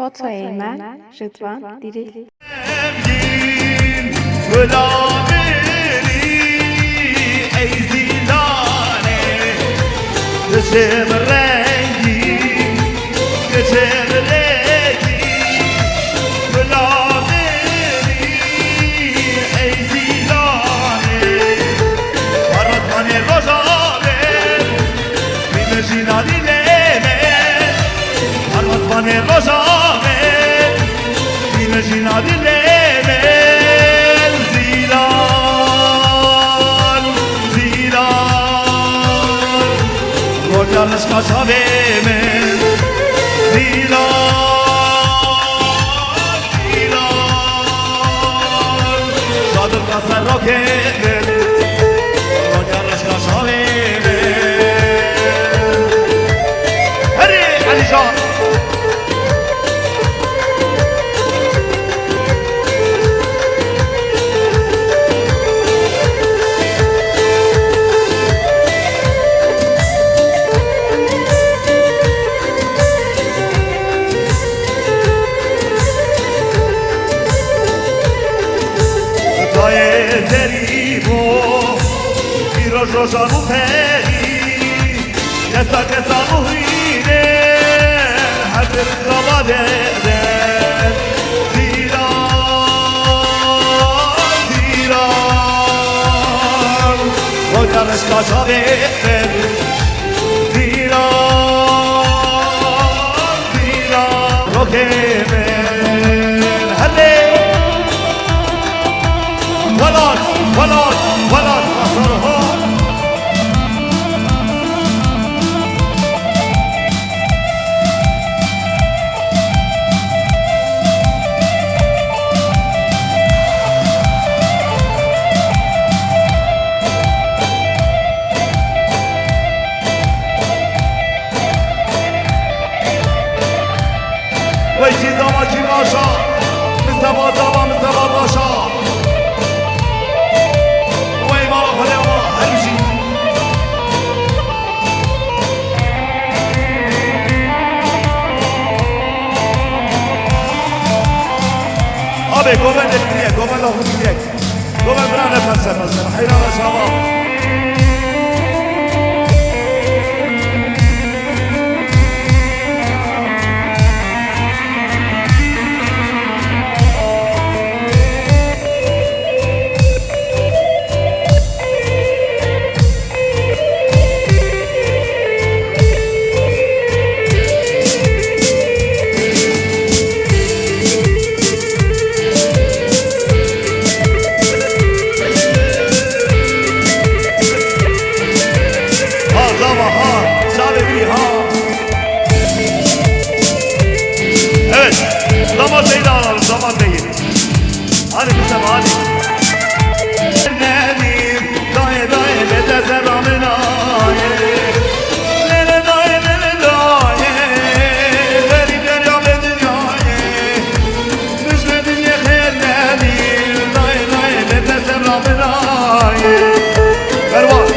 فوتوی من رضوان دیری جنادي الليل زيلان زيلان روجا لشكا شابيمن زيلان زيلان شادر قصر روكيمن روجا لشكا شابيمن هري علي شاب Rożanu peri, jest takie samochody, hater zabawieren, ziran, ziran, chociaż kaszawieren, ziran, ziran, rokiemen, helle, walat, walat, walat, asarho. وای چیزا ما کی باشا مستوا زبا مستوا باشا وای ما خدا ما هرشی آبی گوبن دلیه گوبن لاخو دیگه گوبن برانه فلسفه حیران شما Evet, zaman beyni alalım, zaman beyni. Hadi kızım, hadi. Nedim, daye daye, bede selamın aye. Nene daye, nene daye, veri derya ve dünyayı. Düşme dünya her nedim, daye daye, bede selamın aye. Ver var.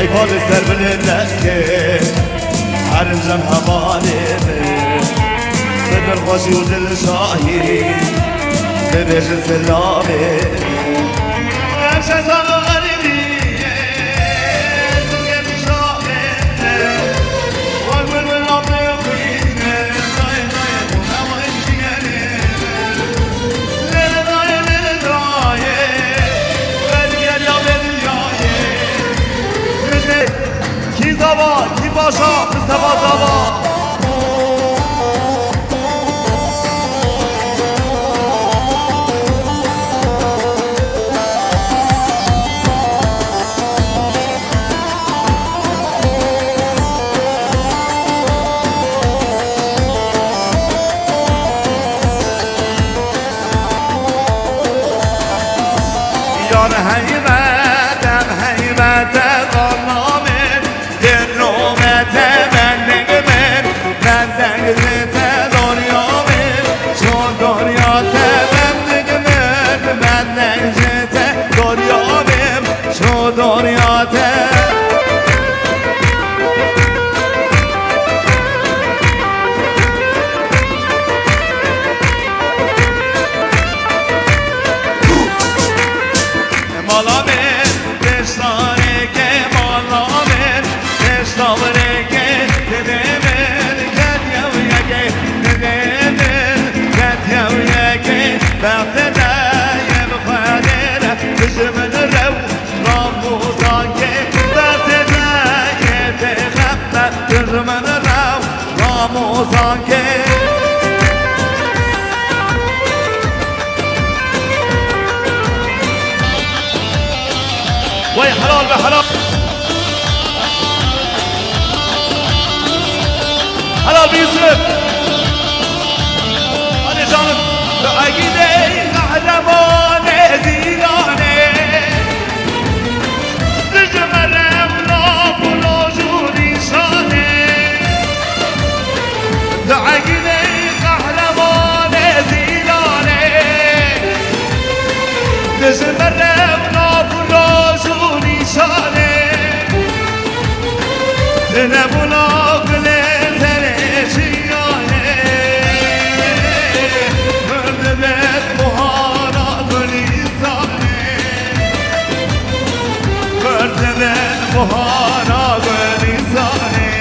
حیفان سر بلندسته عرضم حوالمه به دل خوشی و دل شاهی به بهش سلامه همشه زمان غریبیه تو گلی شاهمه و باشا مصطفى زبا یار حیمتم حیمت قرنامن در نومت بندگ بندگت دنیامن چون دنیات بندگ بندگت دنیامن چون دنیات مالامن دستانه که مالامن دستانه که ددمن کدیویه که ددمن کدیویه که بخت دایم خادر بزمن رو راموزان که بخت دایم تخبت بزمن رو راموزان که وي حلال بحلال حلال بيوسف هذا جانب بعقيدة قهرمان زيراني لجمل املاف ولوجود انساني بعقيدة قهرمان زيراني لجمل املاف ولوجود انساني تنبونا قل ترشياني مردبت بهارا قل انساني مردبت بهارا قل انساني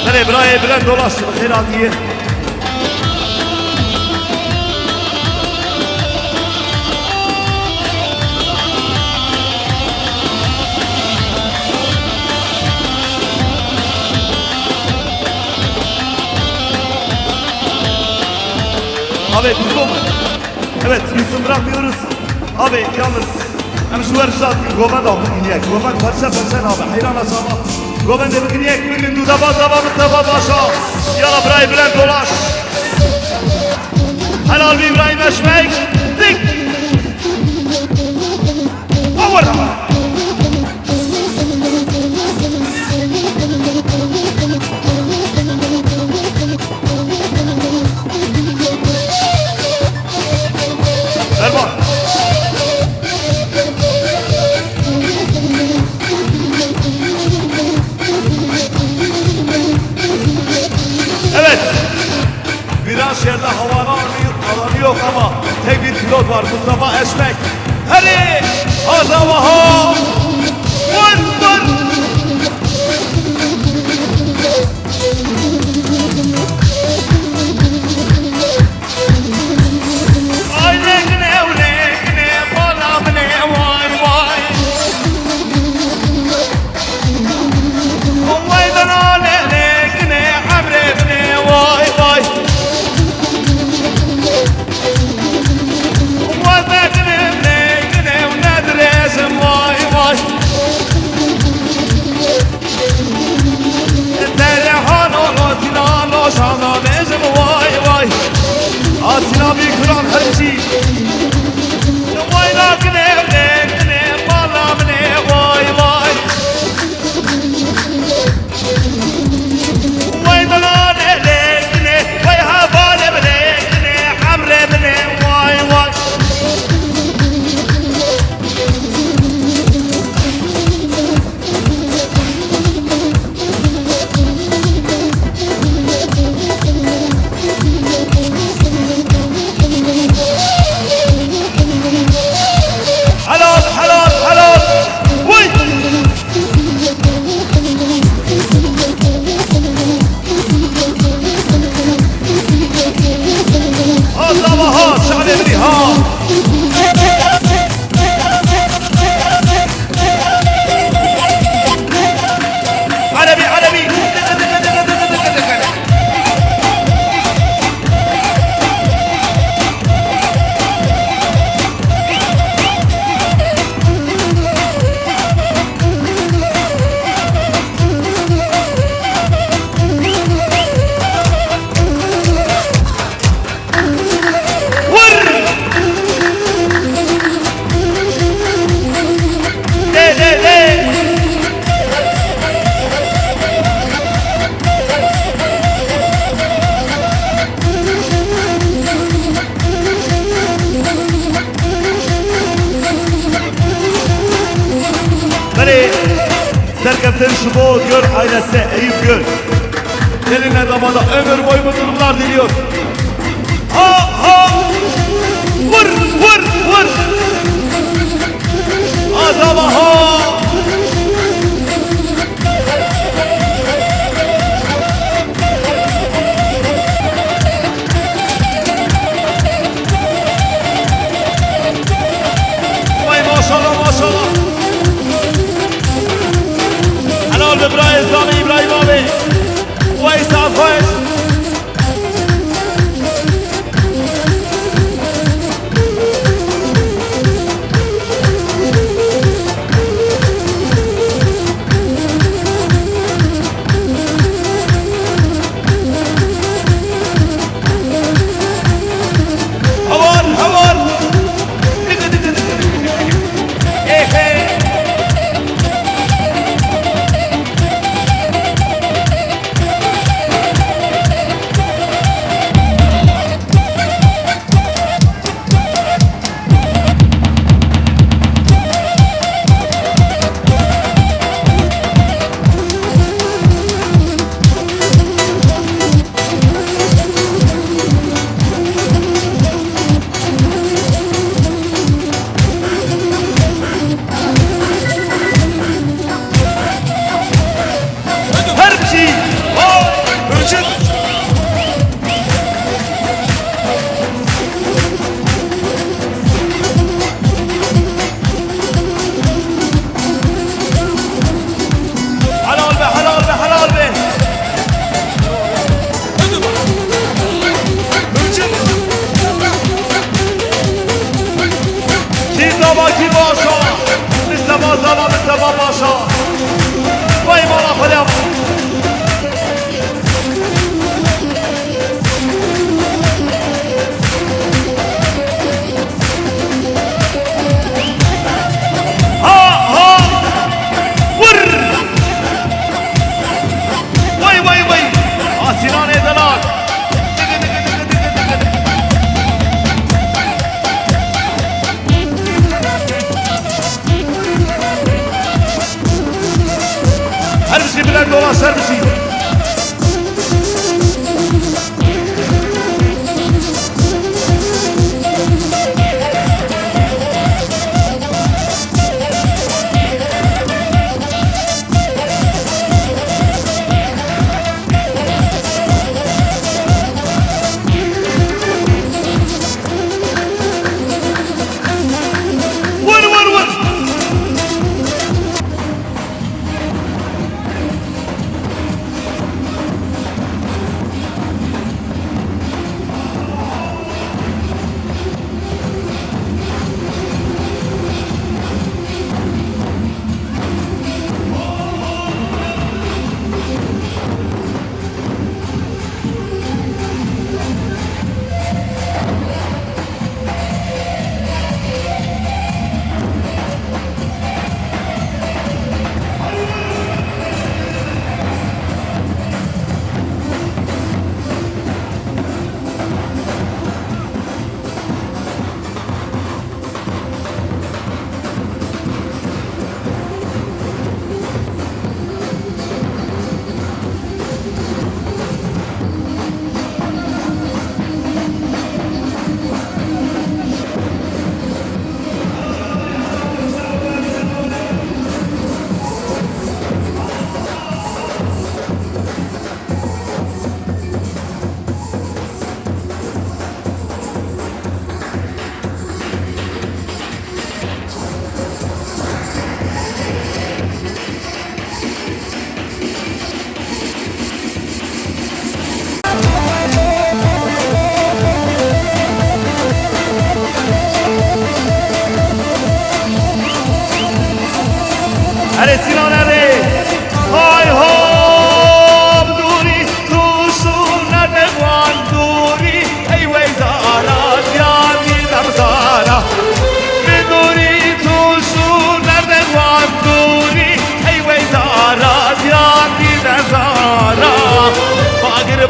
بله برای بلند دولش بخیراتیه Abi Yusuf, evet Yusuf bırakmıyoruz. Abi yalnız hem şu varışat Govan da dinleyek. Govan parça abi hayran aşama. Govan da dinleyek bir gün duda bazaba Mustafa Başa. Yala burayı bilen dolaş. Helal bir İbrahim Eşmek. Dik. Avara. Erman. Evet. Biraz yerde alanı yok ama tek bir pilot var Mustafa Eşmek. Hadi Azavaha. Vur vur. ها عربي عربي Serkepten Şubo diyor ailesi Eyüp Göl. Gelinle damada ömür boyu mutluluklar diliyor. Ha ha! Vur vur vur! Azama ha! Vay maşallah maşallah! Helal İbrahim Sami İbrahim abi. Vay sağ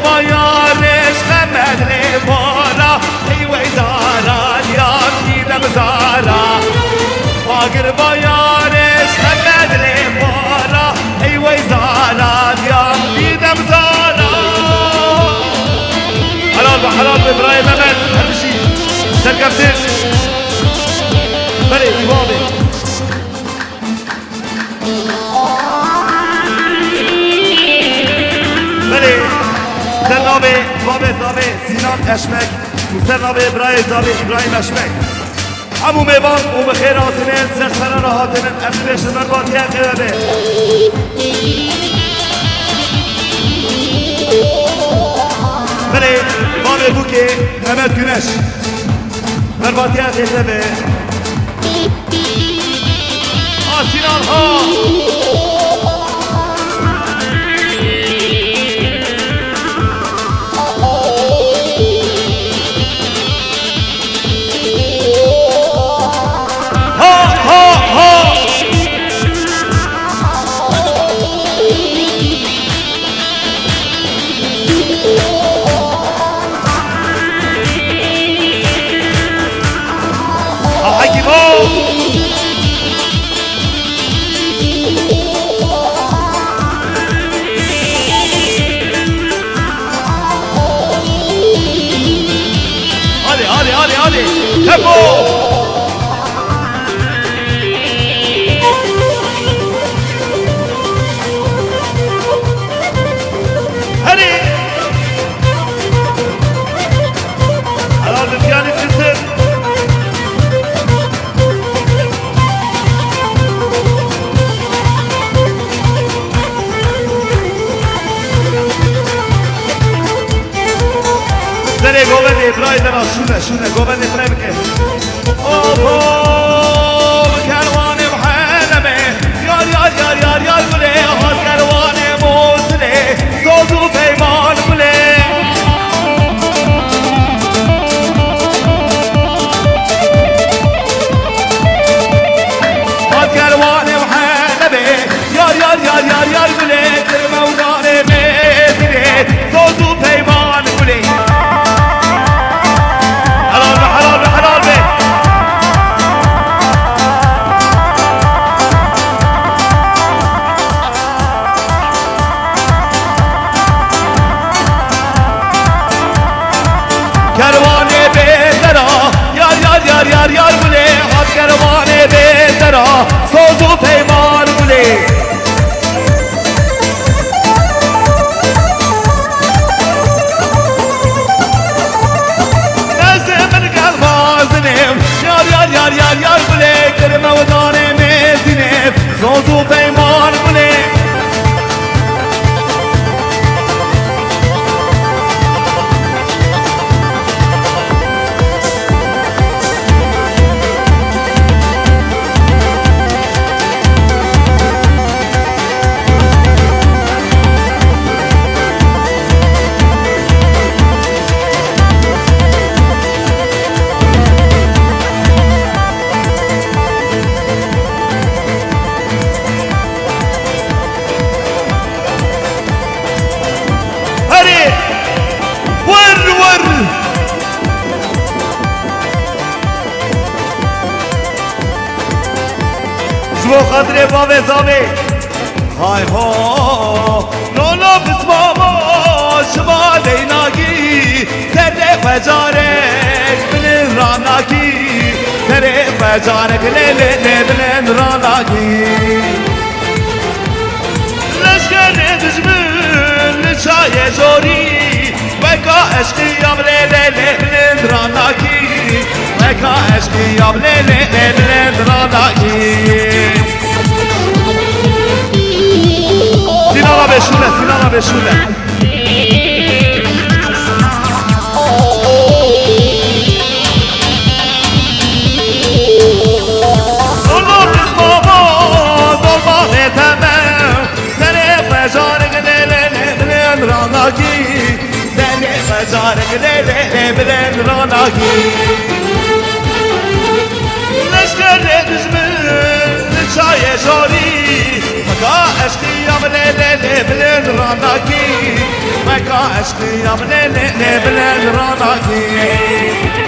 بايارش خمد لبارا ايوه زارا اليوم دیدم زارا باگر بايارش خمد لبارا ايوه زارا اليوم دیدم زارا حلال بحلال بإبراهيم أمل همشي سرقبتش بلي إبابي بلي سرنابي بابي زابي سينان أشمك وسرنابي إبراهيم زابي إبراهيم أشمك عمو ميبان وبخيراتنا سرسنا راحتنا أمنش المربات يا قربي بله بابي بوكي مهمت güneş مرباتيا قربي سينان ها hadi tempo hadi aldı piyanistisi Nereye govende İbrahim'den şuna govende İbrahim'e Ooo kervanı muhalleme Yar yar yar yar yar bile Har kervanı muzle Sozu peyman bile Har kervanı muhalleme Yar yar yar yar yar bile Mevlane mezine Sozu peyman bile kervane bedera yar yar yar yar yar bule hat kervane bedera sozu peyman bule Nezmen kalmaznim yar yar yar yar yar bule kerme vadane mezinem sozu peyman bule جبو خاطر بابه زابه های ها نونا بسماما شما دیناگی سر فجارک بلن راناگی سر فجارک لیلی بلن راناگی لشکر دجمن چای جوری وکا عشقیم لیلی بلن راناگی وکا عشقیم لیلی بلن راناگی Sinan'a beşule Olur biz baba dolma etemem Seni becarık lele bilen ranaki Seni becarık lele bilen ranaki Leşkerle düşmüş شای جاری مکا عشقیم لیلی بلند راناکی مکا عشقیم لیلی بلند راناکی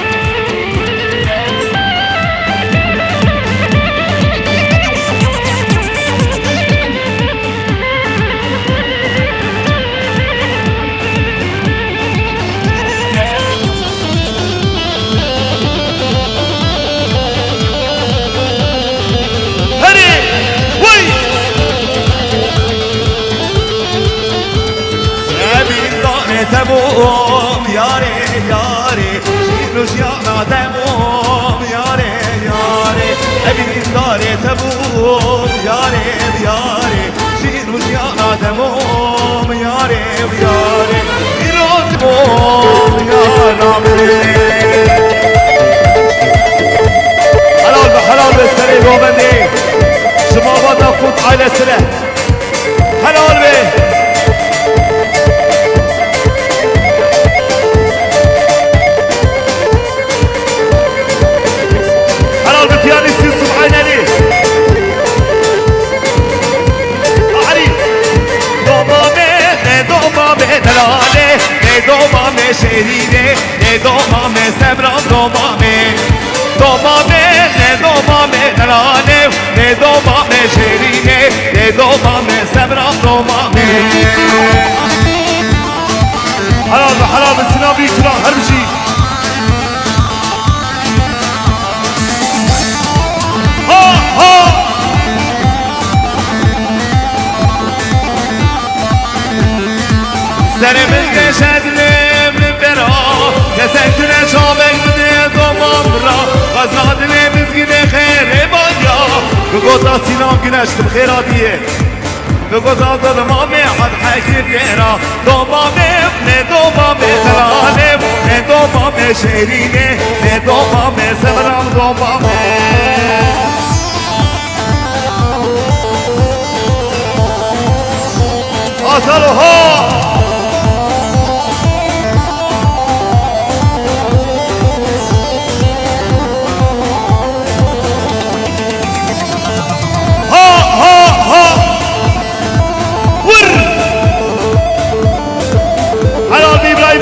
تموم یاره یاره شیروش یانا تموم یاره یاره ابین داره تموم یاره یاره شیروش یانا تموم یاره یاره ایران تموم یانا حلال بحلال بستري روبندي شما بادا قوت عائلة سنة حلال به بتياني سيسو عيناني علي دومامي دومامي دلالي دومامي شريني دومامي سبران دومامي دومامي دومامي دلالي دومامي شريني دومامي سبران دومامي حلال بحلال بالسنابي كلام هربشي سرم الگشدلم برا کسکتونه شامک بده دومام را غزنادله مزگینه خیره بایا بگوتا سینام گنشتم خیراتیه بگوتا دلمامه حد حکیم گیرا دومامه نه دومامه دلالم نه دومامه شیرینه نه دومامه سمرام دومامه آسالو ها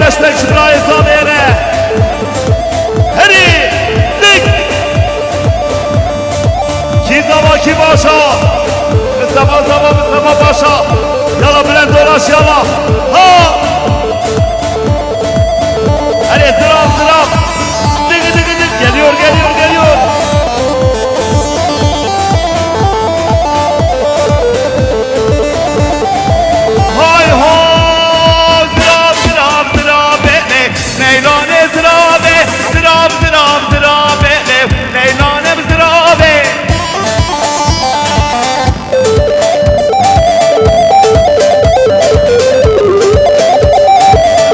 بشتك شبراي صابيرة هري دك كي زبا كي باشا زبا باشا يلا بلند دولاش يلا ها هري زراب دك geliyor هاي Leylane zirabe, zirabe Leylane zirabe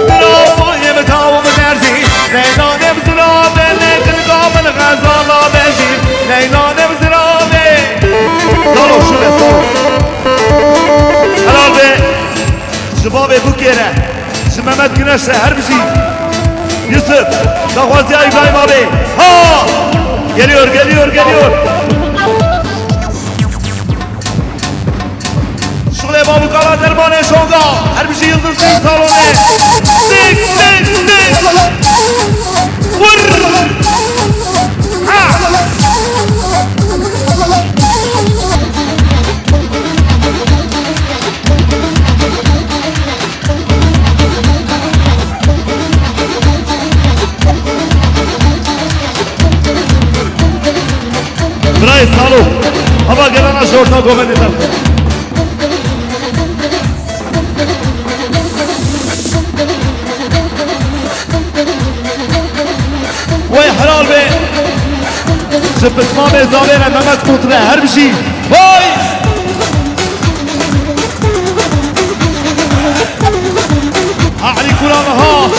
Zirabe mekavum nerzi Leylane zirabe Lekın kamın gazala beji Leylane zirabe Salo şöyle salo Helal be Şıbabe bu kere Şu Mehmet Güneş'le her bir şey Yusuf, Dağvaziya İbrahim abi. Ha! Geliyor. Şule babu kala dermane şonga. Her bir şey yıldızlı salonu. Dik. Vur! Ha! برای سالو اما گرانا شورتا گومنی تر وای حلال به شب اسمام ازاله نمت کوتره هر بشی وای اعلی قرآن ها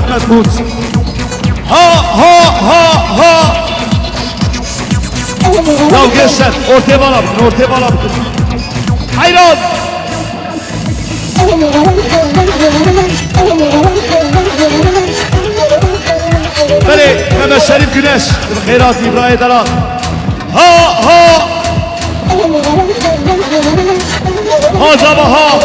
Ahmet Bulut. Ha ha ha ha. Ya gençler ortaya bağlayın, ortaya bağlayın. Hayran. Böyle Mehmet Şerif Güneş, Khairat İbrahim Dalan. Ha ha. Ha zabaha.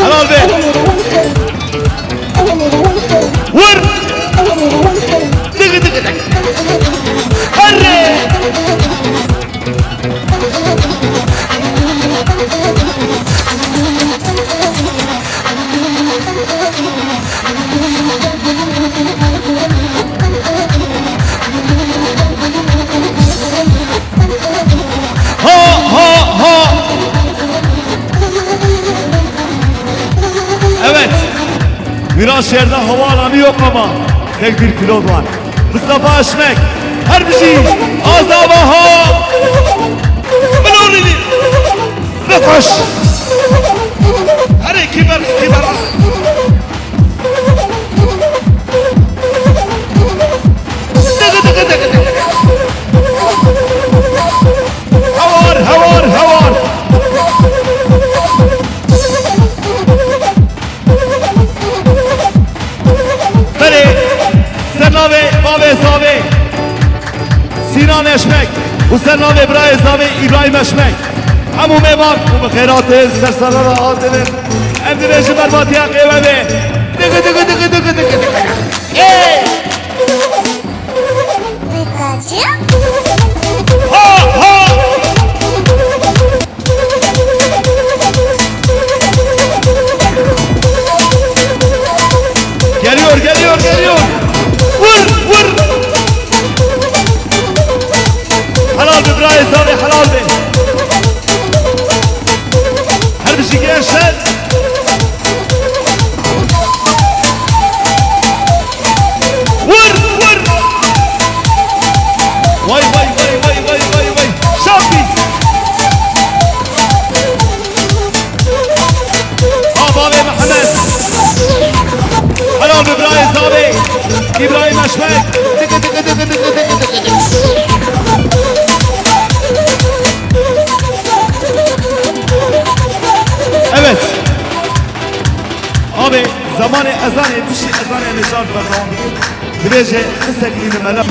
Helal be. Vur. Dıgı dıgı dıgı. Hadi. Ha ha ha. Evet. Viranşehir'de havaalanı yok ama tek bir pilot var. Mustafa Eşmek. Her bir şey. Azabaha. Melodini. Ve koş. Hadi kibar kibar. Havar havar havar. Beni Sernave Bave Zave Sinan Eşmek bu Sernave İbrahim Zave İbrahim Eşmek Hamu mevan bu khairatı sersarara adının emdireci berbatiya kıyvemi dıgı dıgı dıgı dıgı dıgı dıgı. Ha ha. Geliyor geliyor geliyor. Vur vur. Helal be İbrahim abi helal be. Her bir şey gençler. Vur vur. Vay vay vay vay vay vay vay. Şampi. Abi Mehmet. Helal be İbrahim abi. İbrahim Eşmek. Dıkı dıkı dıkı dıkı dıkı dıkı. Evet. Abi zamanı ezan etmiş, ezan emişan pardon. Birece kısaklığını melam.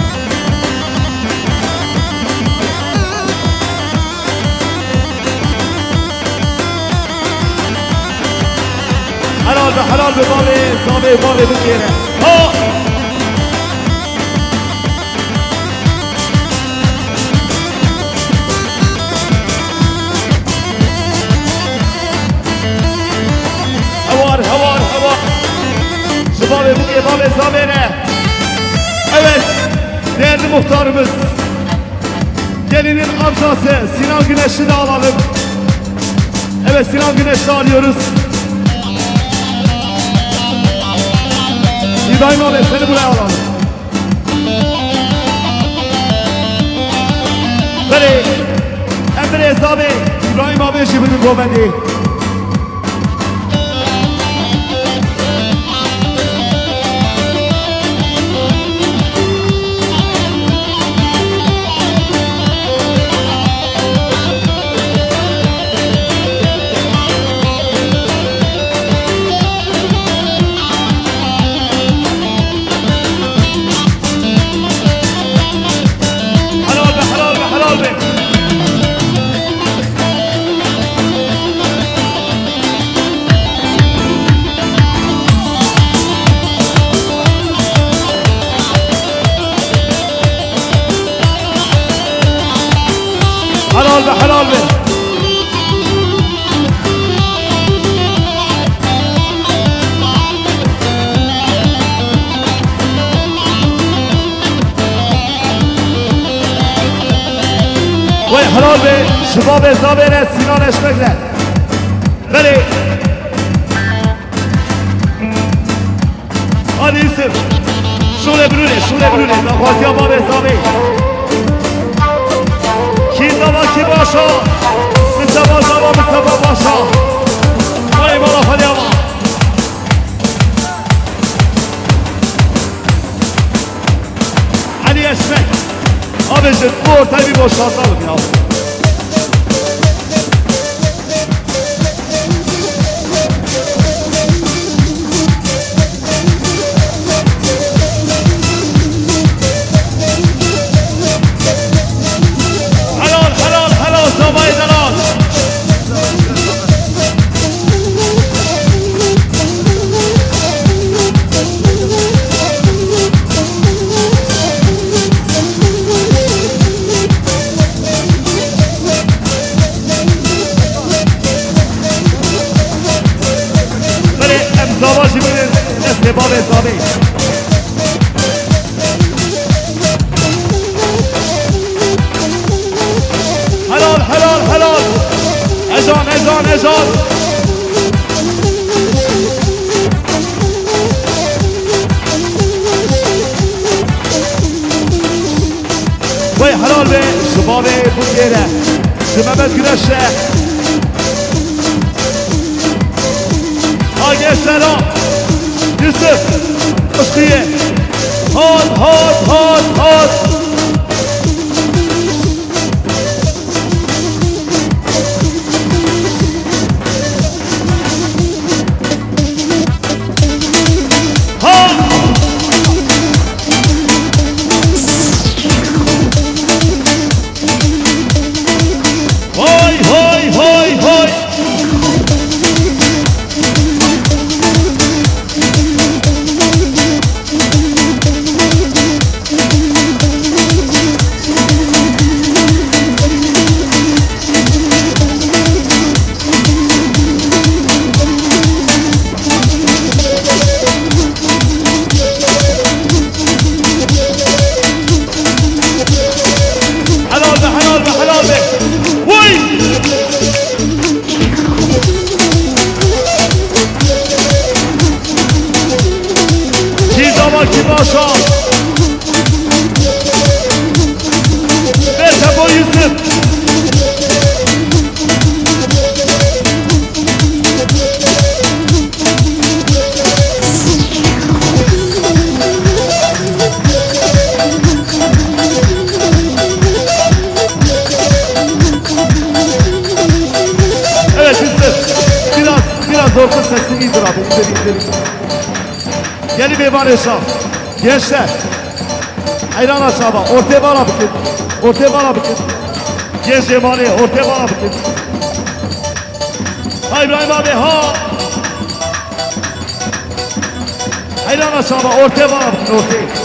Helal be babi bu kere. Ha! Havar. Şubabi bu kere babi zabene. Evet, değerli muhtarımız. Gelinin amcası Sinan Güneş'i de alalım. Evet, Sinan Güneş'i alıyoruz. İbrahim abi seni buraya alalım. Böyle Emre abi, İbrahim abi şibinin gobendi. Helal be. Vay helal be. Şubab Ezabene Sinan Eşmek'le. Beni. Hadi isim. شوله برونه نخواستی باب حسابی کی زبا کی باشا مصطفا زبا مصطفا باشا مای بالا خالی آبا علی اشمک آبشت بور تایبی باشا بگین آبا زباشی بودین دست باب حسابی حلال حلال حلال اجان اجان اجان وی حلال به شباب بودیره شمامت گرشه آگه سلام یوسف عشقیه هاد هاد هاد هاد های های های های کی باشا بشه با یوسف evet Yusuf biraz orta sesli iyidir abi gidelim Yeni bir var yaşam. Gençler. Hayran aşağıda. Ortaya bana bakın. Ortaya bana bakın. Genç cemali. Ortaya bana bakın. Ha İbrahim abi ha. Hayran aşağıda. Ortaya bana bakın. Ortaya.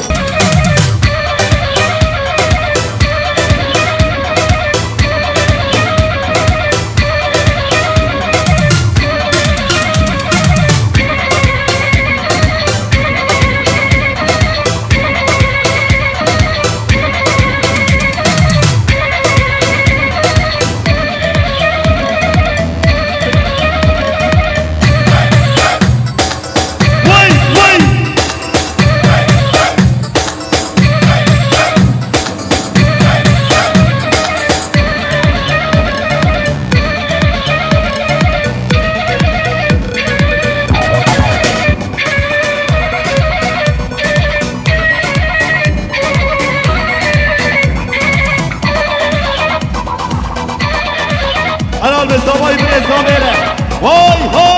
Helal be sabahı bir ezamere. Vay vay.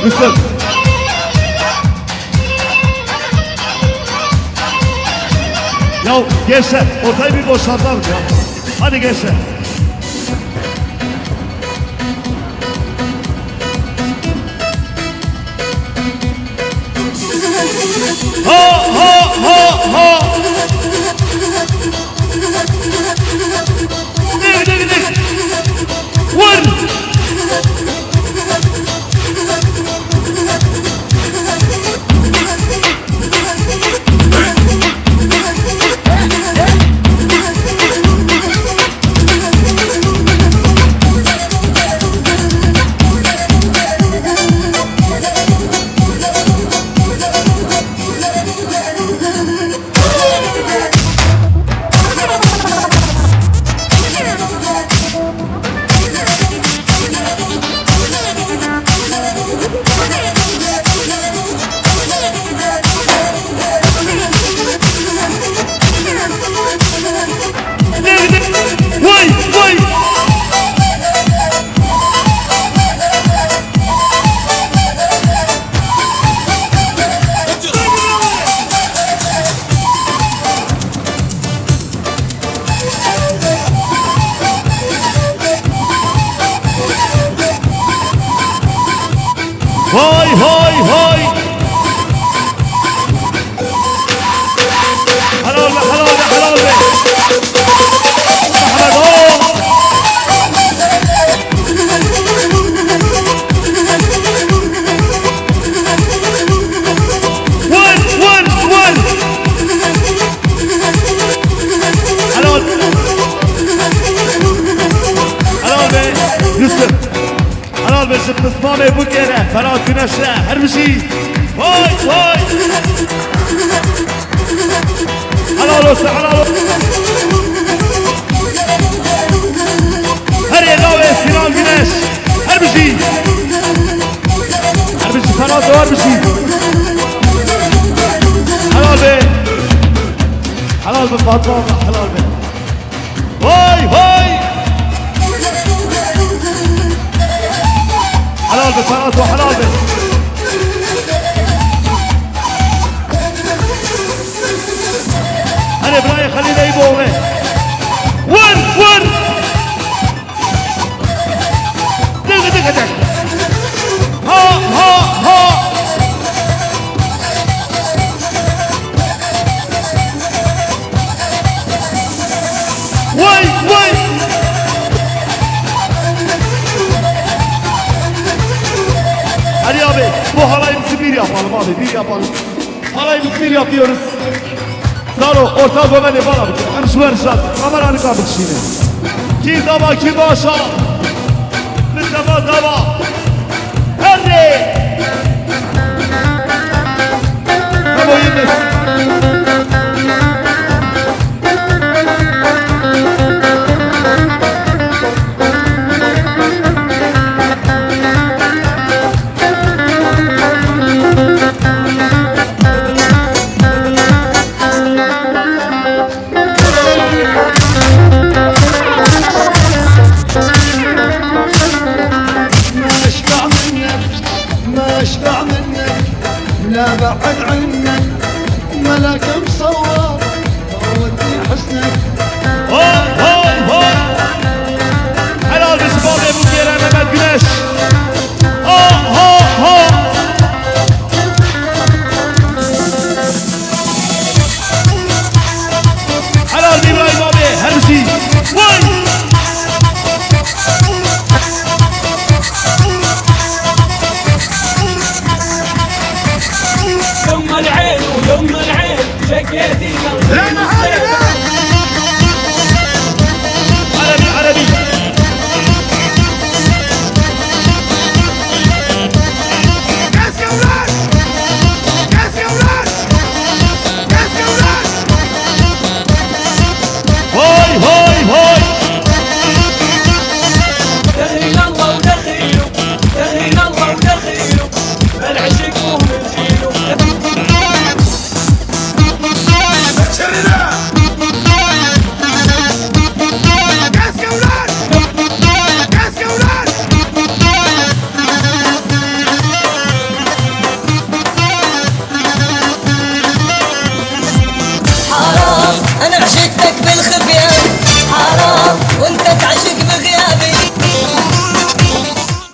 Yusuf. Ya gençler ortayı bir boşaltalım ya. Hadi gençler. Ha ha ha ha. Dik. Vur. arkadaşlar. Her bir şey. Vay vay. Helal olsun, helal olsun. Her yerde abi Sinan Güneş. Her bir şey. Her bir şey fena da var bir şey. Helal be. Helal be Fatma abla, helal be. Vay vay. Helal be Ferhat, helal be. Hadi buraya Halil Eyüboğlu. Vur vur. Dıgı dıgı dıgı. Ha ha ha. Vay vay. Hadi abi bu halayımızı bir yapalım abi, bir yapalım. Halayımızı bir yapıyoruz. Saro orta gömeni bana bir hem şu verişat kameranı kaldık şimdi. Ki dava ki başa. Mustafa dava. Hadi. Ne boyunuz? لا بعد عنك ملك مصور